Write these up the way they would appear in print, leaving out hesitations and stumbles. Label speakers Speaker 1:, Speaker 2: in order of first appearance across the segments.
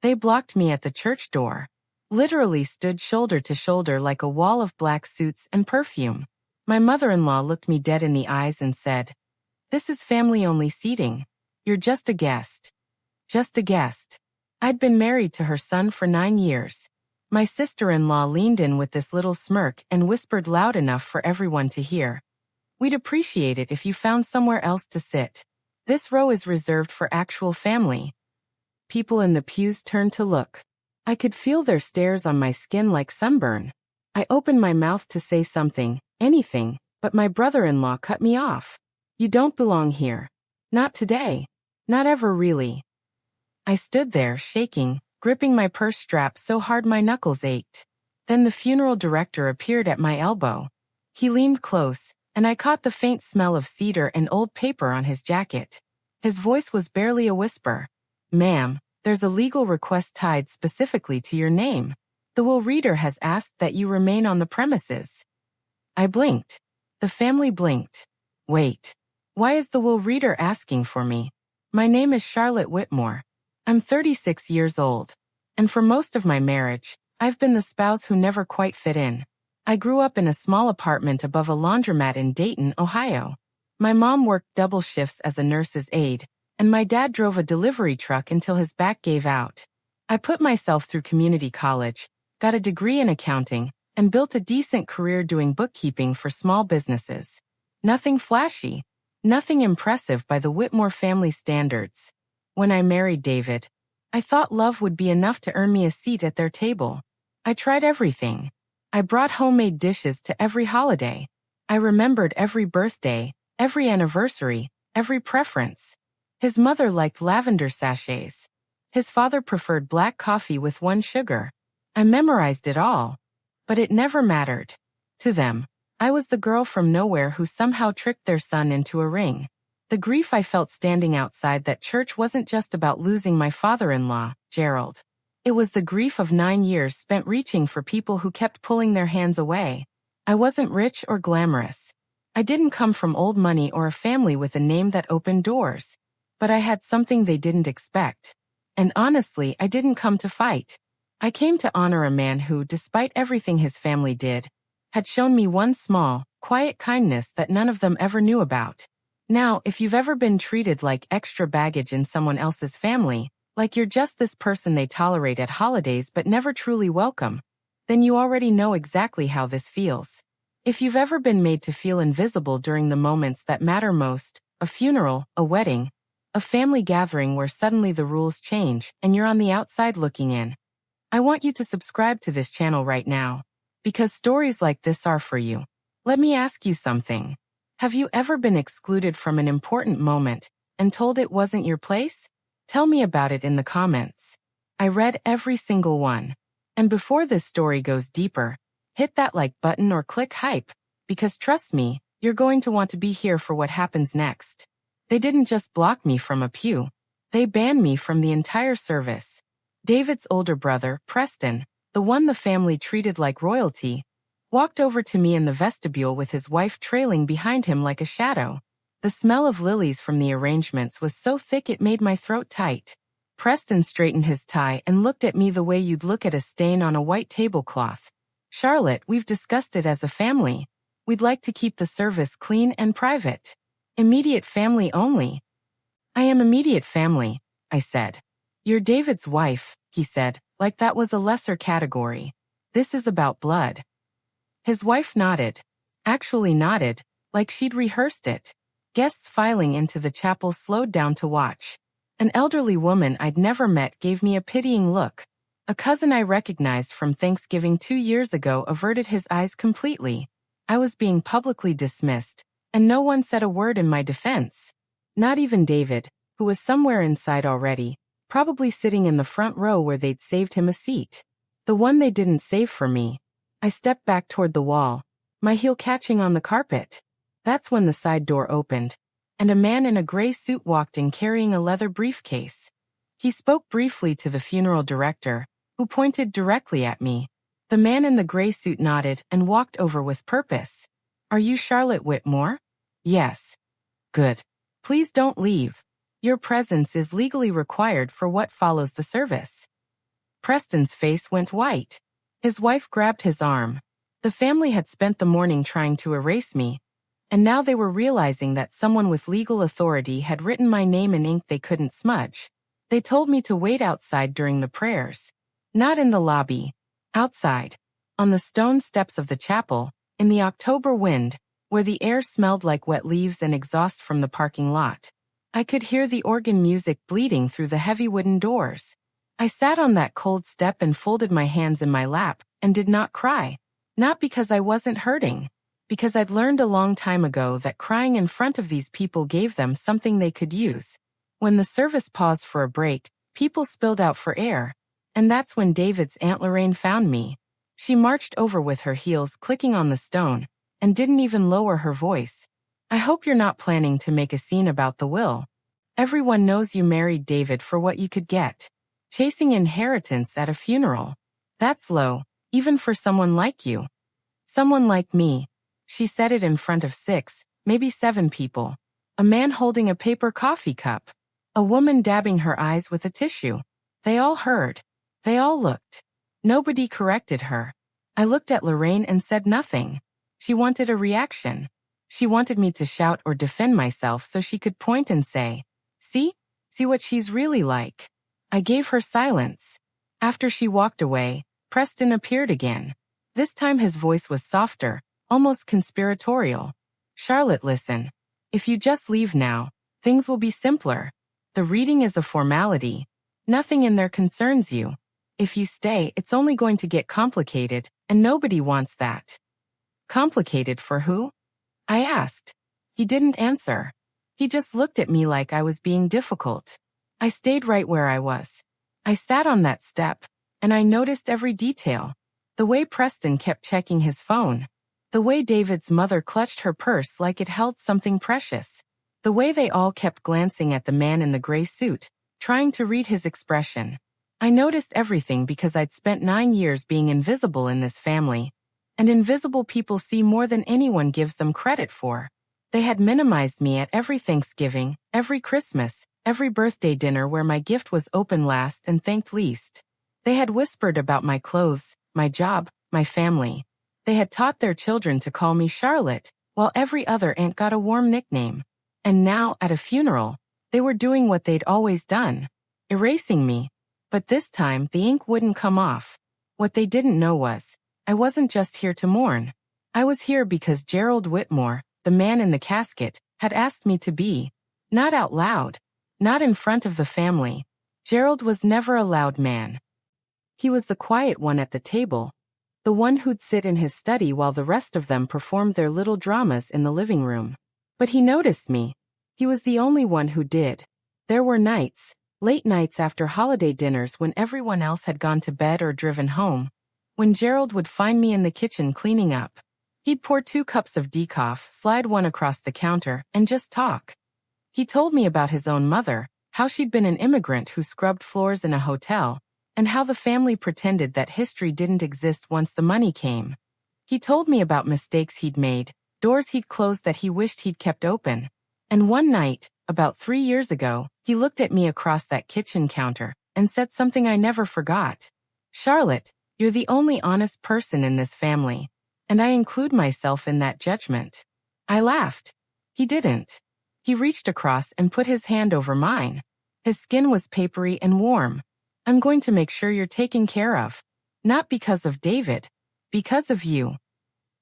Speaker 1: They blocked me at the church door. Literally stood shoulder to shoulder like a wall of black suits and perfume. My mother-in-law looked me dead in the eyes and said, "This is family-only seating. You're just a guest." Just a guest. I'd been married to her son for 9 years. My sister-in-law leaned in with this little smirk and whispered loud enough for everyone to hear, "We'd appreciate it if you found somewhere else to sit. This row is reserved for actual family." People in the pews turned to look. I could feel their stares on my skin like sunburn. I opened my mouth to say something, anything, but my brother-in-law cut me off. "You don't belong here. Not today. Not ever really." I stood there, shaking, gripping my purse strap so hard my knuckles ached. Then the funeral director appeared at my elbow. He leaned close, and I caught the faint smell of cedar and old paper on his jacket. His voice was barely a whisper. "Ma'am, there's a legal request tied specifically to your name. The will reader has asked that you remain on the premises." I blinked. The family blinked. Wait. Why is the will reader asking for me? My name is Charlotte Whitmore. I'm 36 years old. And for most of my marriage, I've been the spouse who never quite fit in. I grew up in a small apartment above a laundromat in Dayton, Ohio. My mom worked double shifts as a nurse's aide, and my dad drove a delivery truck until his back gave out. I put myself through community college, got a degree in accounting, and built a decent career doing bookkeeping for small businesses. Nothing flashy, nothing impressive by the Whitmore family standards. When I married David, I thought love would be enough to earn me a seat at their table. I tried everything. I brought homemade dishes to every holiday. I remembered every birthday, every anniversary, every preference. His mother liked lavender sachets. His father preferred black coffee with 1 sugar. I memorized it all. But it never mattered. To them, I was the girl from nowhere who somehow tricked their son into a ring. The grief I felt standing outside that church wasn't just about losing my father-in-law, Gerald. It was the grief of 9 years spent reaching for people who kept pulling their hands away. I wasn't rich or glamorous. I didn't come from old money or a family with a name that opened doors. But I had something they didn't expect. And honestly, I didn't come to fight. I came to honor a man who, despite everything his family did, had shown me one small, quiet kindness that none of them ever knew about. Now, if you've ever been treated like extra baggage in someone else's family, like you're just this person they tolerate at holidays but never truly welcome, then you already know exactly how this feels. If you've ever been made to feel invisible during the moments that matter most, a funeral, a wedding, a family gathering where suddenly the rules change and you're on the outside looking in, I want you to subscribe to this channel right now, because stories like this are for you. Let me ask you something. Have you ever been excluded from an important moment and told it wasn't your place? Tell me about it in the comments. I read every single one. And before this story goes deeper, hit that like button or click hype, because trust me, you're going to want to be here for what happens next. They didn't just block me from a pew. They banned me from the entire service. David's older brother, Preston, the one the family treated like royalty, walked over to me in the vestibule with his wife trailing behind him like a shadow. The smell of lilies from the arrangements was so thick it made my throat tight. Preston straightened his tie and looked at me the way you'd look at a stain on a white tablecloth. "Charlotte, we've discussed it as a family. We'd like to keep the service clean and private. Immediate family only." "I am immediate family," I said. "You're David's wife," he said, like that was a lesser category. "This is about blood." His wife nodded. Actually nodded, like she'd rehearsed it. Guests filing into the chapel slowed down to watch. An elderly woman I'd never met gave me a pitying look. A cousin I recognized from Thanksgiving 2 years ago averted his eyes completely. I was being publicly dismissed, and no one said a word in my defense. Not even David, who was somewhere inside already, probably sitting in the front row where they'd saved him a seat. The one they didn't save for me. I stepped back toward the wall, my heel catching on the carpet. That's when the side door opened, and a man in a gray suit walked in carrying a leather briefcase. He spoke briefly to the funeral director, who pointed directly at me. The man in the gray suit nodded and walked over with purpose. "Are you Charlotte Whitmore?" "Yes." "Good. Please don't leave. Your presence is legally required for what follows the service." Preston's face went white. His wife grabbed his arm. The family had spent the morning trying to erase me, and now they were realizing that someone with legal authority had written my name in ink they couldn't smudge. They told me to wait outside during the prayers. Not in the lobby. Outside. On the stone steps of the chapel, in the October wind, where the air smelled like wet leaves and exhaust from the parking lot. I could hear the organ music bleeding through the heavy wooden doors. I sat on that cold step and folded my hands in my lap, and did not cry. Not because I wasn't hurting. Because I'd learned a long time ago that crying in front of these people gave them something they could use. When the service paused for a break, people spilled out for air. And that's when David's Aunt Lorraine found me. She marched over with her heels clicking on the stone, and didn't even lower her voice. I hope you're not planning to make a scene about the will. Everyone knows you married David for what you could get. Chasing inheritance at a funeral. That's low, even for someone like you. Someone like me. She said it in front of 6, maybe 7 people. A man holding a paper coffee cup. A woman dabbing her eyes with a tissue. They all heard. They all looked. Nobody corrected her. I looked at Lorraine and said nothing. She wanted a reaction. She wanted me to shout or defend myself so she could point and say, "See? See what she's really like." I gave her silence. After she walked away, Preston appeared again. This time his voice was softer, almost conspiratorial. "Charlotte, listen. If you just leave now, things will be simpler. The reading is a formality. Nothing in there concerns you. If you stay, it's only going to get complicated, and nobody wants that." Complicated for who? I asked. He didn't answer. He just looked at me like I was being difficult. I stayed right where I was. I sat on that step, and I noticed every detail. The way Preston kept checking his phone. The way David's mother clutched her purse like it held something precious. The way they all kept glancing at the man in the gray suit, trying to read his expression. I noticed everything because I'd spent 9 years being invisible in this family. And invisible people see more than anyone gives them credit for. They had minimized me at every Thanksgiving, every Christmas, every birthday dinner where my gift was open last and thanked least. They had whispered about my clothes, my job, my family. They had taught their children to call me Charlotte, while every other aunt got a warm nickname. And now, at a funeral, they were doing what they'd always done. Erasing me. But this time, the ink wouldn't come off. What they didn't know was, I wasn't just here to mourn. I was here because Gerald Whitmore, the man in the casket, had asked me to be. Not out loud. Not in front of the family. Gerald was never a loud man. He was the quiet one at the table. The one who'd sit in his study while the rest of them performed their little dramas in the living room. But he noticed me. He was the only one who did. There were nights, late nights after holiday dinners when everyone else had gone to bed or driven home, when Gerald would find me in the kitchen cleaning up. He'd pour 2 cups of decaf, slide one across the counter, and just talk. He told me about his own mother, how she'd been an immigrant who scrubbed floors in a hotel, and how the family pretended that history didn't exist once the money came. He told me about mistakes he'd made, doors he'd closed that he wished he'd kept open. And one night, about 3 years ago, he looked at me across that kitchen counter and said something I never forgot. "Charlotte, you're the only honest person in this family, and I include myself in that judgment." I laughed. He didn't. He reached across and put his hand over mine. His skin was papery and warm. "I'm going to make sure you're taken care of. Not because of David. Because of you."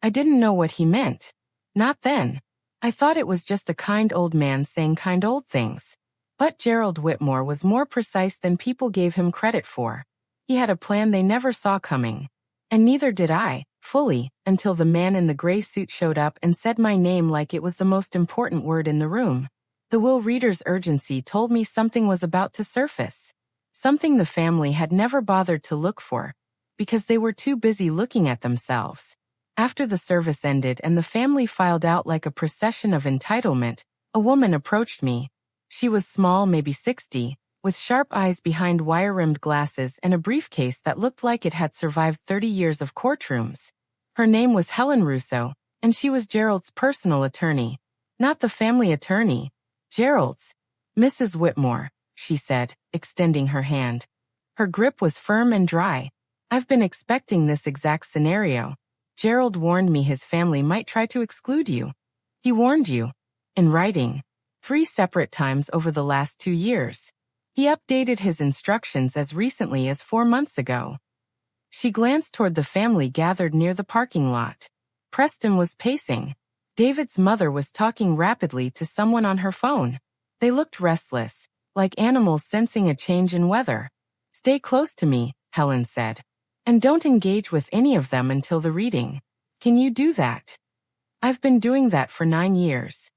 Speaker 1: I didn't know what he meant. Not then. I thought it was just a kind old man saying kind old things. But Gerald Whitmore was more precise than people gave him credit for. He had a plan they never saw coming. And neither did I, fully, until the man in the gray suit showed up and said my name like it was the most important word in the room. The will reader's urgency told me something was about to surface. Something the family had never bothered to look for, because they were too busy looking at themselves. After the service ended and the family filed out like a procession of entitlement, a woman approached me. She was small, maybe 60, with sharp eyes behind wire-rimmed glasses and a briefcase that looked like it had survived 30 years of courtrooms. Her name was Helen Russo, and she was Gerald's personal attorney. Not the family attorney. Gerald's. "Mrs. Whitmore," she said, extending her hand. Her grip was firm and dry. I've been expecting this exact scenario. Gerald warned me his family might try to exclude you. He warned you. In writing. 3 separate times over the last 2 years. He updated his instructions as recently as 4 months ago. She glanced toward the family gathered near the parking lot. Preston was pacing. David's mother was talking rapidly to someone on her phone. They looked restless, like animals sensing a change in weather. Stay close to me, Helen said. And don't engage with any of them until the reading. Can you do that? I've been doing that for 9 years.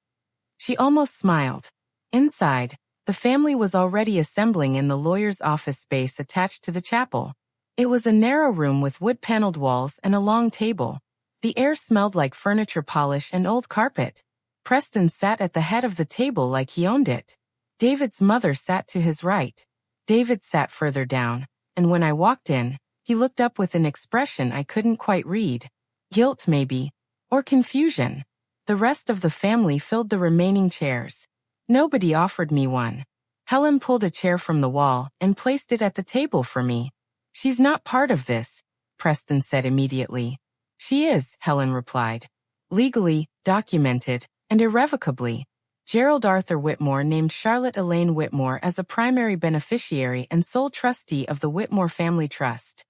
Speaker 1: She almost smiled. Inside, the family was already assembling in the lawyer's office space attached to the chapel. It was a narrow room with wood-paneled walls and a long table. The air smelled like furniture polish and old carpet. Preston sat at the head of the table like he owned it. David's mother sat to his right. David sat further down, and when I walked in, he looked up with an expression I couldn't quite read. Guilt, maybe, or confusion. The rest of the family filled the remaining chairs. Nobody offered me one. Helen pulled a chair from the wall and placed it at the table for me. She's not part of this, Preston said immediately. She is, Helen replied. Legally, documented, and irrevocably. Gerald Arthur Whitmore named Charlotte Elaine Whitmore as a primary beneficiary and sole trustee of the Whitmore Family Trust.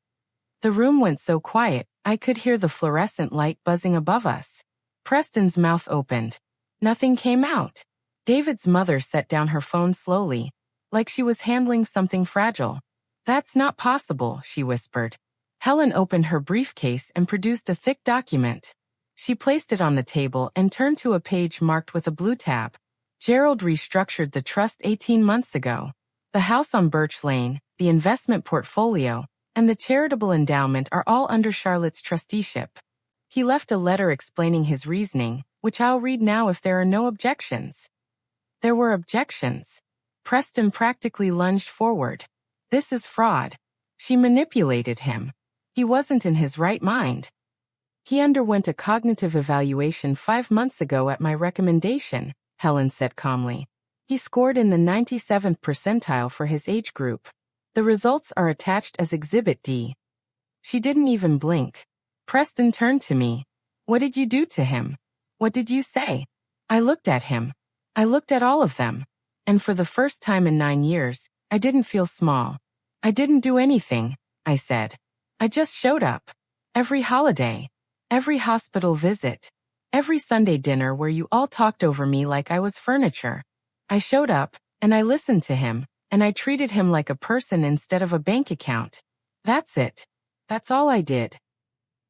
Speaker 1: The room went so quiet, I could hear the fluorescent light buzzing above us. Preston's mouth opened. Nothing came out. David's mother set down her phone slowly, like she was handling something fragile. That's not possible, she whispered. Helen opened her briefcase and produced a thick document. She placed it on the table and turned to a page marked with a blue tab. Gerald restructured the trust 18 months ago. The house on Birch Lane, the investment portfolio, and the charitable endowment are all under Charlotte's trusteeship. He left a letter explaining his reasoning, which I'll read now if there are no objections. There were objections. Preston practically lunged forward. This is fraud. She manipulated him. He wasn't in his right mind. He underwent a cognitive evaluation 5 months ago at my recommendation, Helen said calmly. He scored in the 97th percentile for his age group. The results are attached as Exhibit D. She didn't even blink. Preston turned to me. What did you do to him? What did you say? I looked at him. I looked at all of them. And for the first time in 9 years, I didn't feel small. I didn't do anything, I said. I just showed up. Every holiday. Every hospital visit. Every Sunday dinner where you all talked over me like I was furniture. I showed up, and I listened to him, and I treated him like a person instead of a bank account. That's it. That's all I did.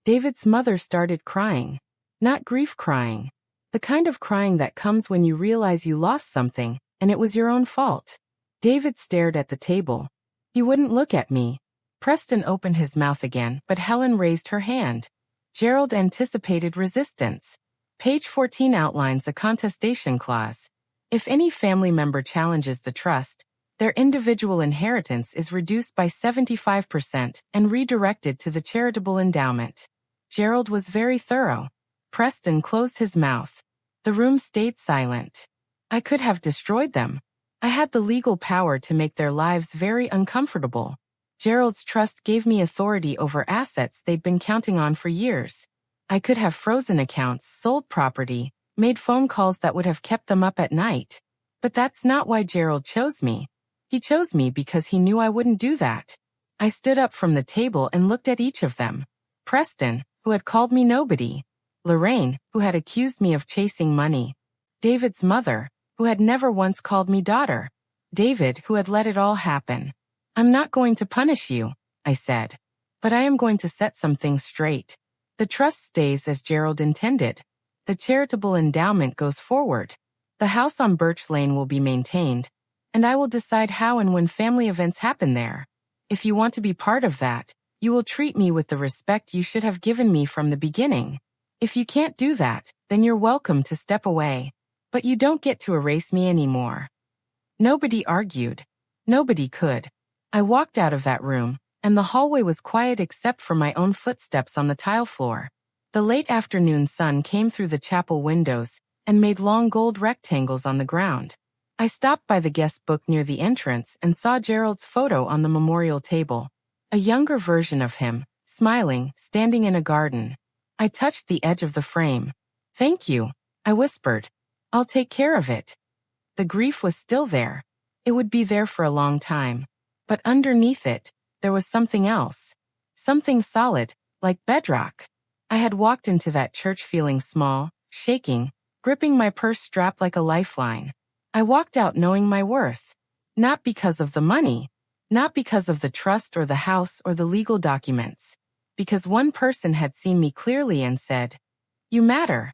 Speaker 1: David's mother started crying. Not grief crying. The kind of crying that comes when you realize you lost something, and it was your own fault. David stared at the table. He wouldn't look at me. Preston opened his mouth again, but Helen raised her hand. Gerald anticipated resistance. Page 14 outlines a contestation clause. If any family member challenges the trust, their individual inheritance is reduced by 75% and redirected to the charitable endowment. Gerald was very thorough. Preston closed his mouth. The room stayed silent. I could have destroyed them. I had the legal power to make their lives very uncomfortable. Gerald's trust gave me authority over assets they'd been counting on for years. I could have frozen accounts, sold property, made phone calls that would have kept them up at night. But that's not why Gerald chose me. He chose me because he knew I wouldn't do that. I stood up from the table and looked at each of them. Preston, who had called me nobody. Lorraine, who had accused me of chasing money. David's mother, who had never once called me daughter. David, who had let it all happen. I'm not going to punish you, I said. But I am going to set some things straight. The trust stays as Gerald intended. The charitable endowment goes forward. The house on Birch Lane will be maintained, and I will decide how and when family events happen there. If you want to be part of that, you will treat me with the respect you should have given me from the beginning. If you can't do that, then you're welcome to step away. But you don't get to erase me anymore. Nobody argued. Nobody could. I walked out of that room, and the hallway was quiet except for my own footsteps on the tile floor. The late afternoon sun came through the chapel windows and made long gold rectangles on the ground. I stopped by the guest book near the entrance and saw Gerald's photo on the memorial table. A younger version of him, smiling, standing in a garden. I touched the edge of the frame. "Thank you," I whispered. "I'll take care of it." The grief was still there. It would be there for a long time. But underneath it, there was something else. Something solid, like bedrock. I had walked into that church feeling small, shaking, gripping my purse strap like a lifeline. I walked out knowing my worth. Not because of the money. Not because of the trust or the house or the legal documents. Because one person had seen me clearly and said, "You matter."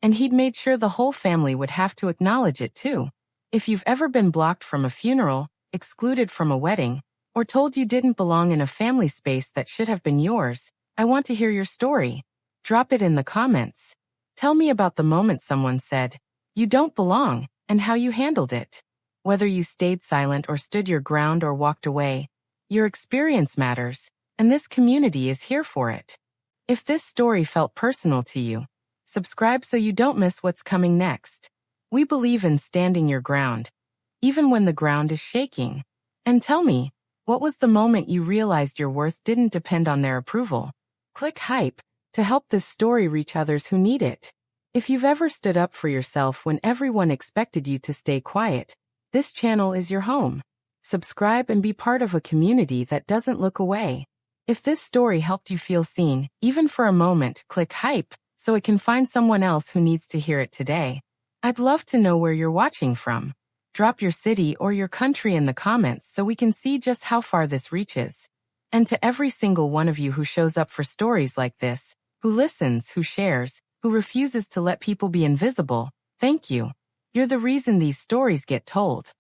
Speaker 1: And he'd made sure the whole family would have to acknowledge it too. If you've ever been blocked from a funeral, excluded from a wedding, or told you didn't belong in a family space that should have been yours, I want to hear your story. Drop it in the comments. Tell me about the moment someone said, "You don't belong," and how you handled it. Whether you stayed silent or stood your ground or walked away, your experience matters, and this community is here for it. If this story felt personal to you, subscribe so you don't miss what's coming next. We believe in standing your ground, even when the ground is shaking. And tell me, what was the moment you realized your worth didn't depend on their approval? Click hype to help this story reach others who need it. If you've ever stood up for yourself when everyone expected you to stay quiet, this channel is your home. Subscribe and be part of a community that doesn't look away. If this story helped you feel seen, even for a moment, click hype so it can find someone else who needs to hear it today. I'd love to know where you're watching from. Drop your city or your country in the comments so we can see just how far this reaches. And to every single one of you who shows up for stories like this, who listens, who shares, who refuses to let people be invisible, thank you. You're the reason these stories get told.